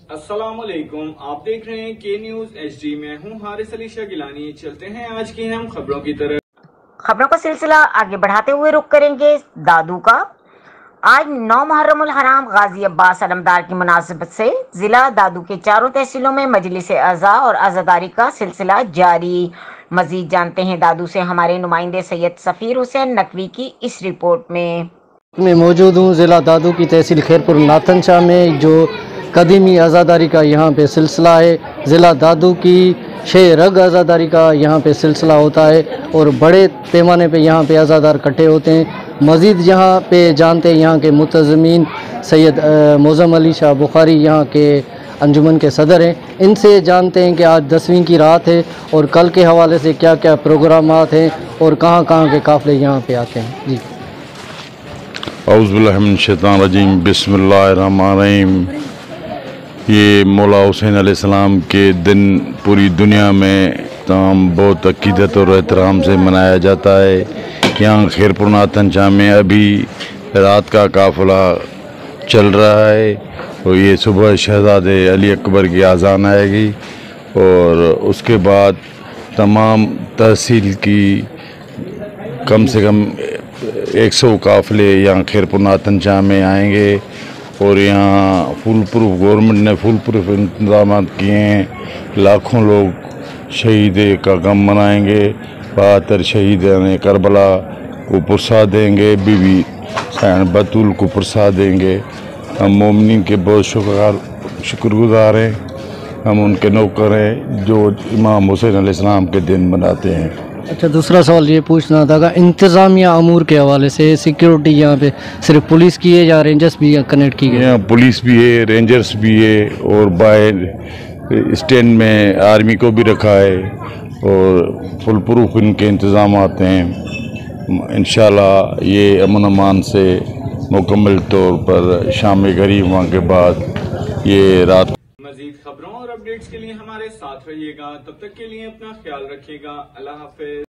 अस्सलामुअलैकुम, आप देख रहे हैं के न्यूज HD। मैं हूं हारिस अली शाह गिलानी। चलते हैं आज की हम खबरों की तरफ। खबरों का सिलसिला आगे बढ़ाते हुए रुख करेंगे दादू का। आज 9 मुहर्रमुल हराम गाजी अब्बास अलमदार की मुनासिबत से जिला दादू के चारों तहसीलों में मजलिस अज़ा और अज़ादारी का सिलसिला जारी। मजीद जानते हैं दादू से हमारे नुमाइंदे सैयद सफ़ीर हुसैन नकवी की इस रिपोर्ट में। मैं मौजूद हूँ ज़िला दादू की तहसील खैरपुर नातन शाह में, जो कदीमी आज़ादारी का यहाँ पे सिलसिला है। ज़िला दादू की शे रग आज़ादारी का यहाँ पे सिलसिला होता है और बड़े पैमाने पे यहाँ पे आज़ादार इकट्ठे होते हैं। मज़ीद यहाँ पे जानते हैं यहाँ के मुतज़मीन सैयद मौज़म अली शाह बुखारी यहाँ के अंजुमन के सदर हैं। इनसे जानते हैं कि आज 10वीं की रात है और कल के हवाले से क्या क्या प्रोग्रामात हैं और कहाँ कहाँ के काफ़िले यहाँ पे आते हैं। जी औज़ुबिल्लाहि मिनश शैतानिर रजीम, बिस्मिल्लाहिर्रहमानिर्रहीम। ये मौला हुसैन अलैहिस्सलाम के दिन पूरी दुनिया में तमाम बहुत अकीदत और एहतराम से मनाया जाता है। यहाँ खैरपुर नातन शाह में अभी रात का काफ़िला चल रहा है और ये सुबह शहज़ादे अली अकबर की आज़ान आएगी और उसके बाद तमाम तहसील की कम से कम 100 काफ़िले यहाँ खैरपुर नातन शाह में आएंगे और यहाँ फुल प्रूफ गवर्नमेंट ने फुल प्रूफ इंतजाम किए हैं। लाखों लोग शहीद का गम मनाएंगे। 72 शहीद ने करबला को प्रसाद देंगे, बीबी सैन बतूल को प्रसाद देंगे। हम मोमिनीन के बहुत शुक्रगुजार हैं, हम उनके नौकर हैं जो इमाम हुसैन अलैहिस्सलाम के दिन मनाते हैं। अच्छा, दूसरा सवाल ये पूछना था कि इंतज़ामिया अमूर के हवाले से सिक्योरिटी यहाँ पे सिर्फ पुलिस की है या रेंजर्स भी कनेक्ट की गई? यहाँ पुलिस भी है, रेंजर्स भी है और बाहर स्टैंड में आर्मी को भी रखा है और फुल प्रूफ इनके इंतज़ाम आते हैं। इंशाल्लाह ये अमन अमान से मुकम्मल तौर पर शाम गरीब वहाँ के बाद ये रात। मजीद खबरों और अपडेट्स के लिए हमारे साथ रहिएगा। तब तक के लिए अपना ख्याल रखिएगा। अल्लाह हाफिज।